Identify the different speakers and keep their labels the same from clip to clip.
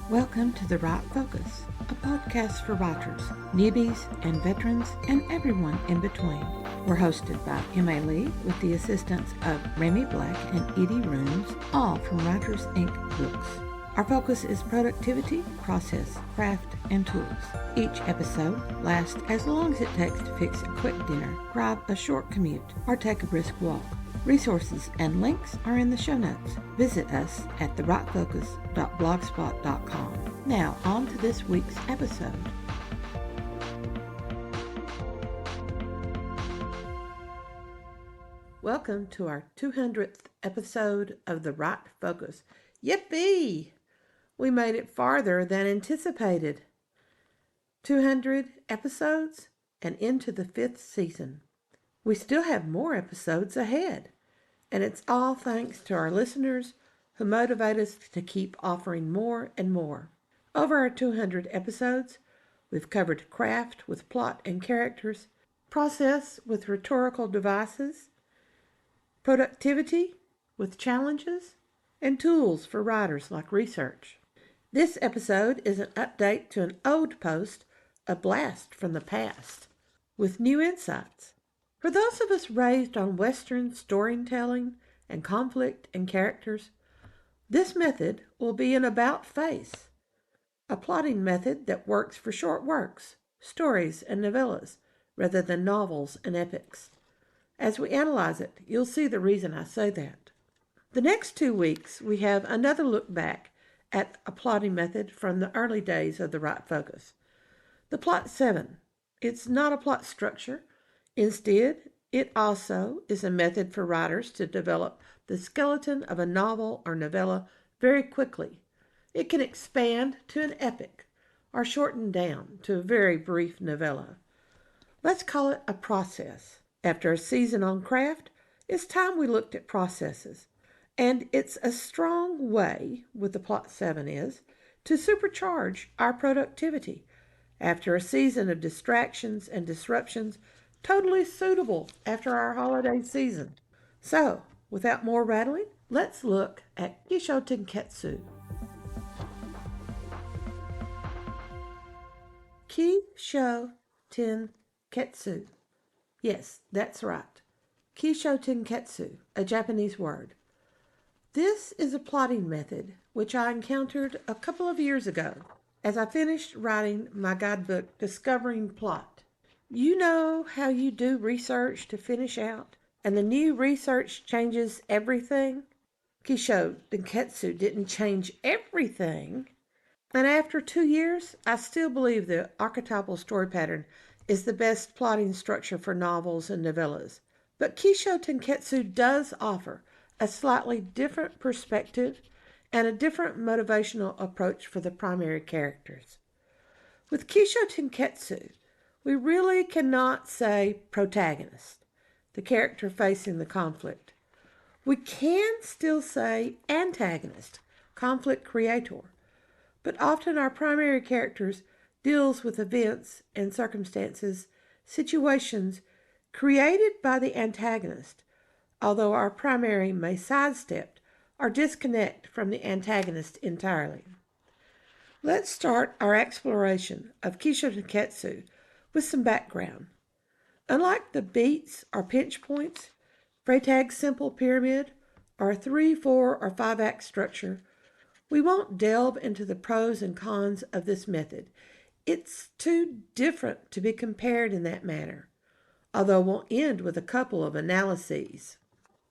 Speaker 1: Welcome to The Right Focus, a podcast for writers, newbies, and veterans, and everyone in between. We're hosted by M.A. Lee with the assistance of Remy Black and Edie Rooms, all from Writers Inc. Books. Our focus is productivity, process, craft, and tools. Each episode lasts as long as it takes to fix a quick dinner, drive a short commute, or take a brisk walk. Resources and links are in the show notes. Visit us at therightfocus.blogspot.com. Now, on to this week's episode. Welcome to our 200th episode of The Right Focus. Yippee! We made it farther than anticipated. 200 episodes and into the 5th season. We still have more episodes ahead. And it's all thanks to our listeners who motivate us to keep offering more and more. Over our 200 episodes, we've covered craft with plot and characters, process with rhetorical devices, productivity with challenges, and tools for writers like research. This episode is an update to an old post, a blast from the past, with new insights. For those of us raised on Western storytelling and conflict and characters, this method will be an about-face, a plotting method that works for short works, stories, and novellas, rather than novels and epics. As we analyze it, you'll see the reason I say that. The next 2 weeks, we have another look back at a plotting method from the early days of The Right Focus. The Plot 7. It's not a plot structure. Instead, it also is a method for writers to develop the skeleton of a novel or novella very quickly. It can expand to an epic or shorten down to a very brief novella. Let's call it a process. After a season on craft, it's time we looked at processes. And it's a strong way, with the Plot 7 is, to supercharge our productivity. After a season of distractions and disruptions, totally suitable after our holiday season. So, without more rattling, let's look at Kishotenketsu. Kishotenketsu. Yes, that's right. Kishotenketsu, a Japanese word. This is a plotting method which I encountered a couple of years ago as I finished writing my guidebook, Discovering Plot. You know how you do research to finish out, and the new research changes everything? Kishotenketsu didn't change everything. And after 2 years, I still believe the archetypal story pattern is the best plotting structure for novels and novellas. But Kishotenketsu does offer a slightly different perspective and a different motivational approach for the primary characters. With Kishotenketsu, we really cannot say protagonist, the character facing the conflict. We can still say antagonist, conflict creator, but often our primary characters deals with events and circumstances, situations created by the antagonist, although our primary may sidestep or disconnect from the antagonist entirely. Let's start our exploration of Kishotenketsu with some background. Unlike the beats or pinch points, Freytag's simple pyramid, or 3, 4, or 5-act structure, we won't delve into the pros and cons of this method. It's too different to be compared in that manner, although we'll end with a couple of analyses.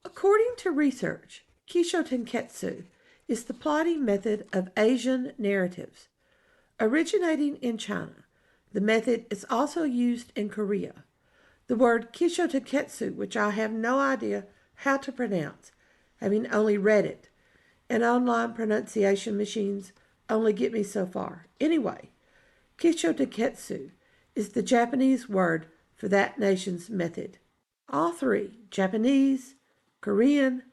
Speaker 1: According to research, Kishotenketsu is the plotting method of Asian narratives. Originating in China, the method is also used in Korea. The word Kishotenketsu, which I have no idea how to pronounce, having only read it, and online pronunciation machines only get me so far. Anyway, Kishotenketsu is the Japanese word for that nation's method. All three, Japanese, Korean,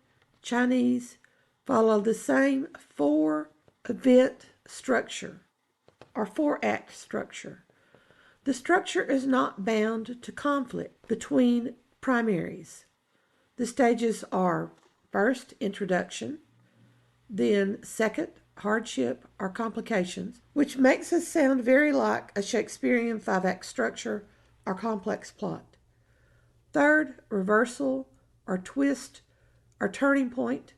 Speaker 1: Chinese, follow the same 4-event structure or 4-act structure. The structure is not bound to conflict between primaries. The stages are first, introduction, then second, hardship, or complications, which makes us sound very like a Shakespearean 5-act structure or complex plot. Third, reversal or twist or turning point.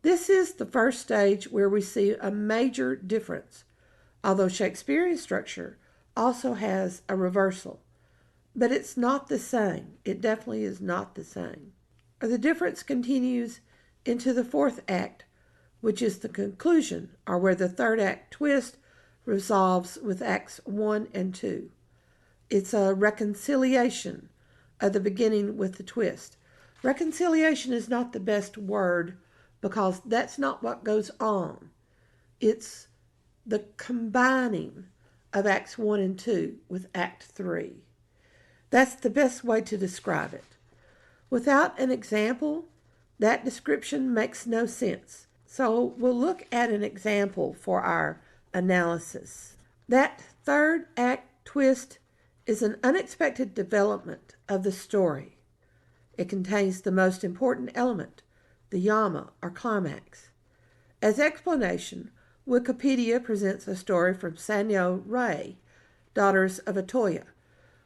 Speaker 1: This is the first stage where we see a major difference, although Shakespearean structure also has a reversal. But it's not the same. It definitely is not the same. The difference continues into the fourth act, which is the conclusion, or where the third act twist resolves with acts 1 and 2. It's a reconciliation of the beginning with the twist. Reconciliation is not the best word because that's not what goes on. It's the combining of acts 1 and 2 with act 3. That's the best way to describe it. Without an example, that description makes no sense. So we'll look at an example for our analysis. That third act twist is an unexpected development of the story. It contains the most important element, the yama or climax. As explanation, Wikipedia presents a story from Sanyo Rai, Daughters of Otoya,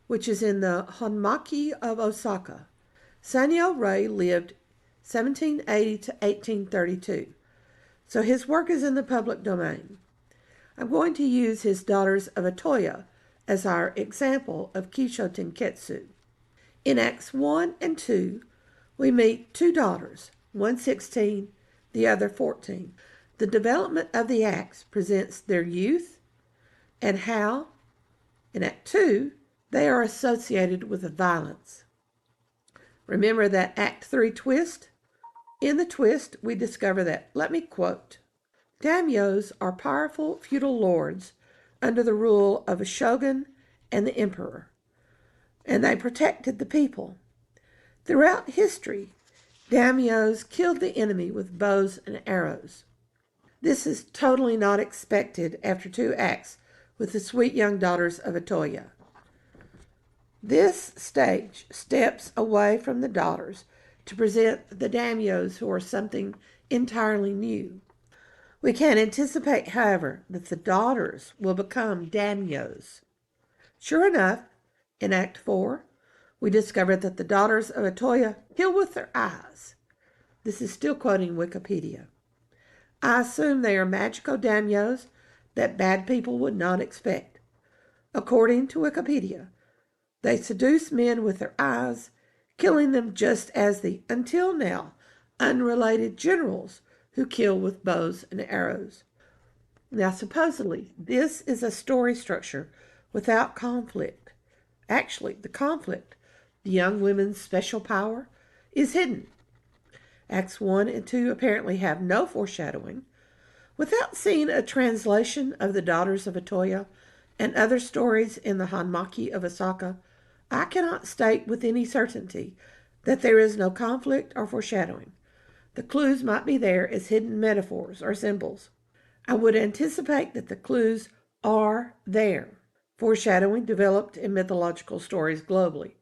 Speaker 1: which is in the Honmaki of Osaka. Sanyo Rai lived 1780 to 1832, so his work is in the public domain. I'm going to use his Daughters of Otoya as our example of Kishotenketsu. In Acts 1 and 2, we meet two daughters, one 16, the other 14. The development of the acts presents their youth and how, in Act 2, they are associated with violence. Remember that Act 3 twist? In the twist, we discover that, let me quote, daimyos are powerful feudal lords under the rule of a shogun and the emperor, and they protected the people. Throughout history, daimyos killed the enemy with bows and arrows. This is totally not expected after 2 acts with the sweet young daughters of Otoya. This stage steps away from the daughters to present the daimyos who are something entirely new. We can anticipate, however, that the daughters will become daimyos. Sure enough, in Act 4, we discover that the daughters of Otoya kill with their eyes. This is still quoting Wikipedia. I assume they are magical daimyos that bad people would not expect. According to Wikipedia, they seduce men with their eyes, killing them just as the, until now, unrelated generals who kill with bows and arrows. Now, supposedly, this is a story structure without conflict. Actually, the conflict, the young women's special power, is hidden. Acts 1 and 2 apparently have no foreshadowing. Without seeing a translation of the Daughters of Otoya and other stories in the Honmaki of Osaka, I cannot state with any certainty that there is no conflict or foreshadowing. The clues might be there as hidden metaphors or symbols. I would anticipate that the clues are there. Foreshadowing developed in mythological stories globally.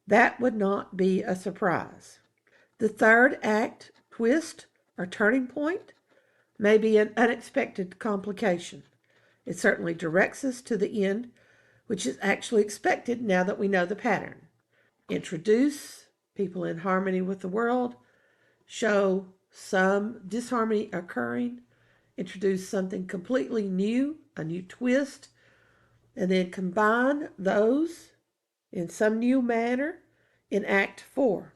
Speaker 1: That would not be a surprise. The third act twist or turning point may be an unexpected complication. It certainly directs us to the end, which is actually expected now that we know the pattern. Introduce people in harmony with the world, show some disharmony occurring, introduce something completely new, a new twist, and then combine those in some new manner in Act 4.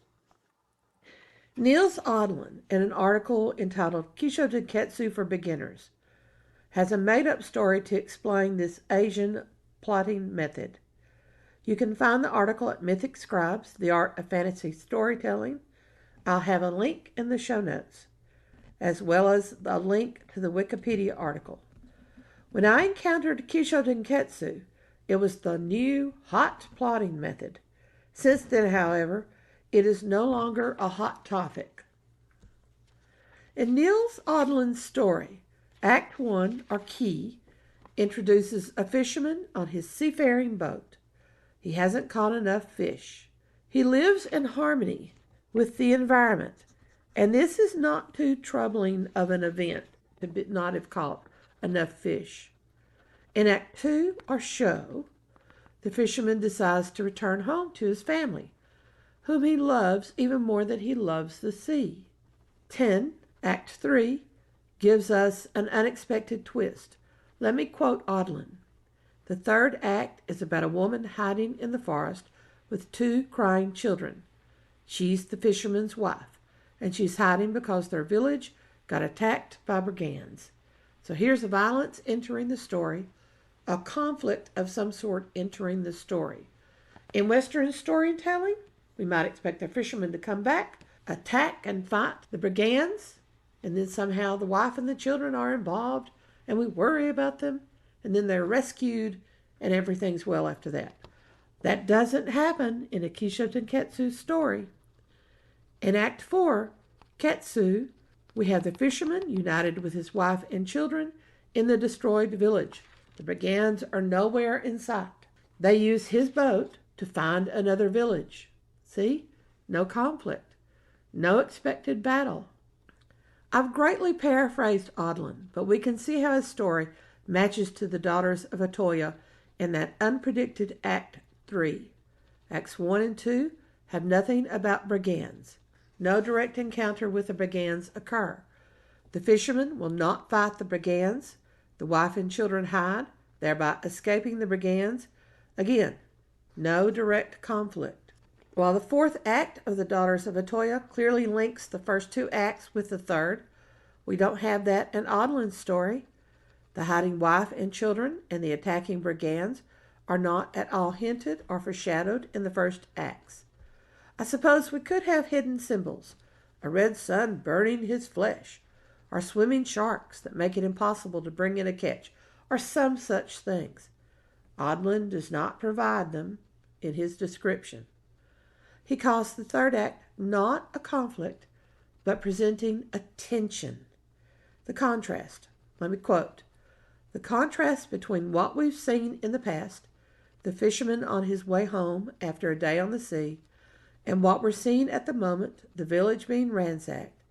Speaker 1: Nils Odlund, in an article entitled Kishotenketsu for Beginners, has a made-up story to explain this Asian plotting method. You can find the article at Mythic Scribes, The Art of Fantasy Storytelling. I'll have a link in the show notes, as well as a link to the Wikipedia article. When I encountered Kishotenketsu, it was the new hot plotting method. Since then, however, it is no longer a hot topic. In Nils Odlund's story, Act 1, or Key, introduces a fisherman on his seafaring boat. He hasn't caught enough fish. He lives in harmony with the environment, and this is not too troubling of an event. to not have caught enough fish. In Act 2, or show, the fisherman decides to return home to his family, whom he loves even more than he loves the sea. 10. Act 3 gives us an unexpected twist. Let me quote Odlund. The third act is about a woman hiding in the forest with 2 crying children. She's the fisherman's wife, and she's hiding because their village got attacked by brigands. So here's the violence entering the story, a conflict of some sort entering the story. In Western storytelling, we might expect the fisherman to come back, attack and fight the brigands, and then somehow the wife and the children are involved, and we worry about them, and then they're rescued, and everything's well after that. That doesn't happen in a Kishotenketsu story. In Act 4, Ketsu, we have the fisherman united with his wife and children in the destroyed village. The brigands are nowhere in sight. They use his boat to find another village. See? No conflict. No expected battle. I've greatly paraphrased Odlund, but we can see how his story matches to the Daughters of Otoya in that unpredicted Act 3. Acts 1 and 2 have nothing about brigands. No direct encounter with the brigands occur. The fisherman will not fight the brigands. The wife and children hide, thereby escaping the brigands. Again, no direct conflict. While the 4th act of the Daughters of Otoya clearly links the first 2 acts with the 3rd, we don't have that in Odlund's story. The hiding wife and children and the attacking brigands are not at all hinted or foreshadowed in the first acts. I suppose we could have hidden symbols, a red sun burning his flesh, or swimming sharks that make it impossible to bring in a catch, or some such things. Odlund does not provide them in his description. He calls the 3rd act not a conflict, but presenting a tension. The contrast. Let me quote. The contrast between what we've seen in the past, the fisherman on his way home after a day on the sea, and what we're seeing at the moment, the village being ransacked,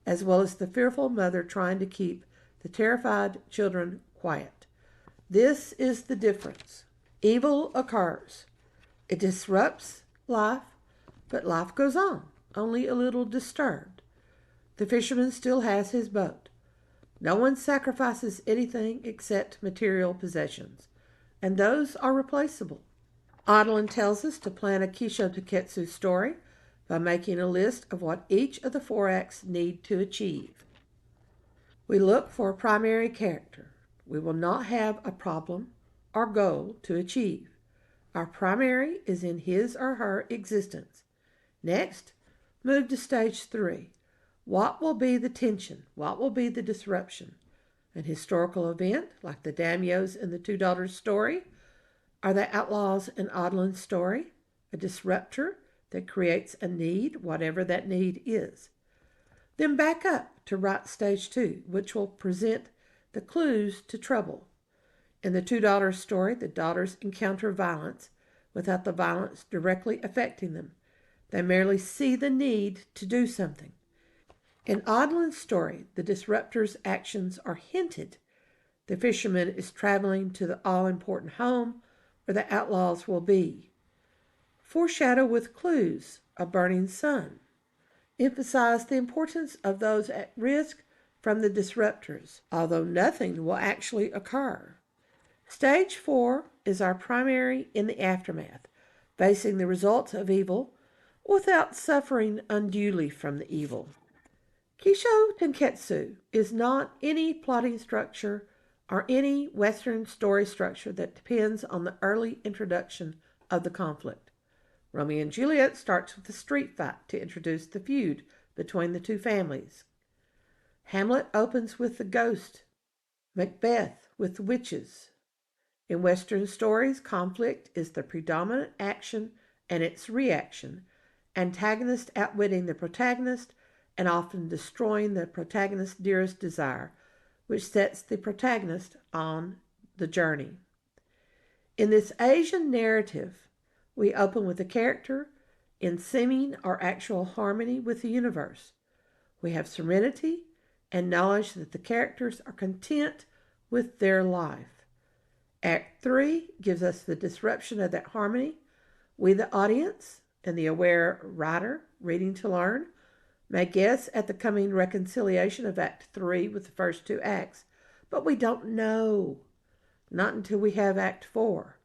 Speaker 1: as well as the fearful mother trying to keep the terrified children quiet. This is the difference. Evil occurs. It disrupts life, but life goes on, only a little disturbed. The fisherman still has his boat. No one sacrifices anything except material possessions, and those are replaceable. Odlund tells us to plan a Kishotenketsu story by making a list of what each of the 4 acts need to achieve. We look for a primary character. We will not have a problem or goal to achieve. Our primary is in his or her existence. Next, move to stage 3. What will be the tension? What will be the disruption? An historical event like the daimyos in the 2 daughters story? Are the outlaws in Odlund's story? A disruptor that creates a need, whatever that need is. Then back up to write stage 2, which will present the clues to trouble. In the 2 daughters story, the daughters encounter violence without the violence directly affecting them. They merely see the need to do something. In Odlund's story, the disruptor's actions are hinted. The fisherman is traveling to the all-important home where the outlaws will be. Foreshadow with clues, a burning sun. Emphasize the importance of those at risk from the disruptors, although nothing will actually occur. Stage 4 is our primary in the aftermath, facing the results of evil without suffering unduly from the evil. Kishotenketsu is not any plotting structure or any Western story structure that depends on the early introduction of the conflict. Romeo and Juliet starts with a street fight to introduce the feud between the 2 families. Hamlet opens with the ghost, Macbeth with the witches. In Western stories, conflict is the predominant action and its reaction, antagonist outwitting the protagonist and often destroying the protagonist's dearest desire, which sets the protagonist on the journey. In this Asian narrative, we open with a character in seeming or actual harmony with the universe. We have serenity, and knowledge that the characters are content with their life. Act 3 gives us the disruption of that harmony. We, the audience, and the aware writer reading to learn, may guess at the coming reconciliation of Act 3 with the first two acts, but we don't know. Not until we have Act 4.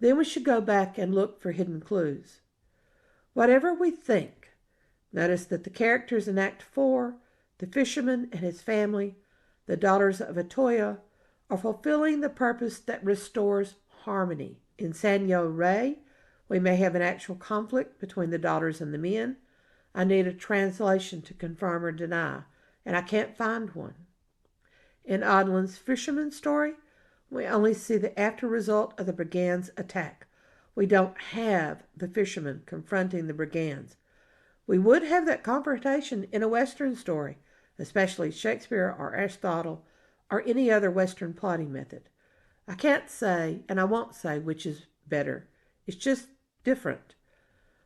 Speaker 1: Then we should go back and look for hidden clues. Whatever we think, notice that the characters in Act 4, the fisherman and his family, the daughters of Atoya, are fulfilling the purpose that restores harmony. In Sanyo Rai, we may have an actual conflict between the daughters and the men. I need a translation to confirm or deny, and I can't find one. In Odlund's fisherman story, we only see the after result of the brigands' attack. We don't have the fishermen confronting the brigands. We would have that confrontation in a Western story, especially Shakespeare or Aristotle or any other Western plotting method. I can't say, and I won't say, which is better. It's just different.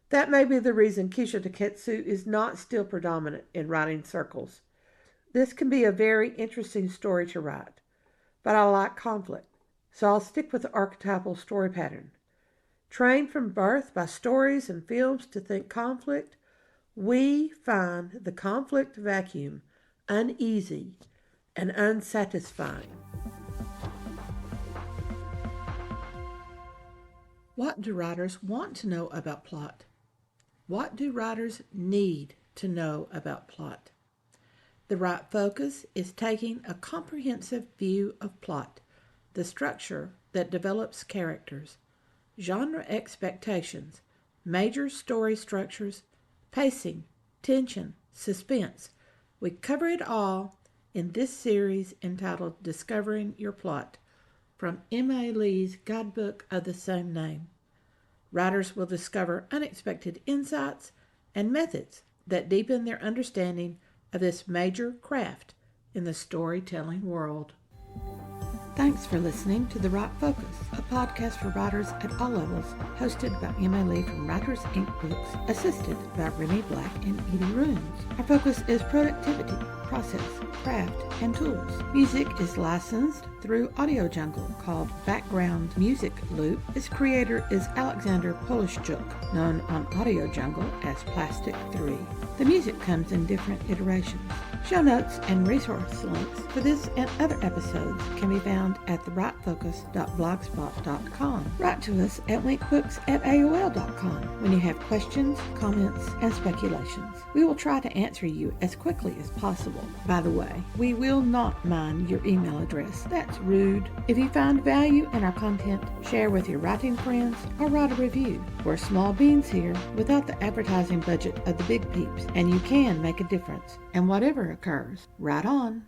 Speaker 1: That may be the reason Kishotenketsu is not still predominant in writing circles. This can be a very interesting story to write, but I like conflict, so I'll stick with the archetypal story pattern. Trained from birth by stories and films to think conflict, we find the conflict vacuum uneasy and unsatisfying. What do writers want to know about plot? What do writers need to know about plot? The right focus is taking a comprehensive view of plot, the structure that develops characters, genre expectations, major story structures, pacing, tension, suspense. We cover it all in this series entitled Discovering Your Plot, from M.A. Lee's guidebook of the same name. Writers will discover unexpected insights and methods that deepen their understanding of this major craft in the storytelling world. Thanks for listening to The Right Focus, a podcast for writers at all levels, hosted by Emma Lee from Writers Inc. Books, assisted by Remy Black and Edie Runes. Our focus is productivity, process, craft, and tools. Music is licensed through Audio Jungle, called Background Music Loop. Its creator is Alexander Polishchuk, known on Audio Jungle as Plastic 3. The music comes in different iterations. Show notes and resource links for this and other episodes can be found at therightfocus.blogspot.com. Write to us at winkbooks@aol.com when you have questions, comments, and speculations. We will try to answer you as quickly as possible. By the way, we will not mind your email address. That's rude. If you find value in our content, share with your writing friends or write a review. We're small beans here without the advertising budget of the big peeps, and you can make a difference. And whatever occurs, write on.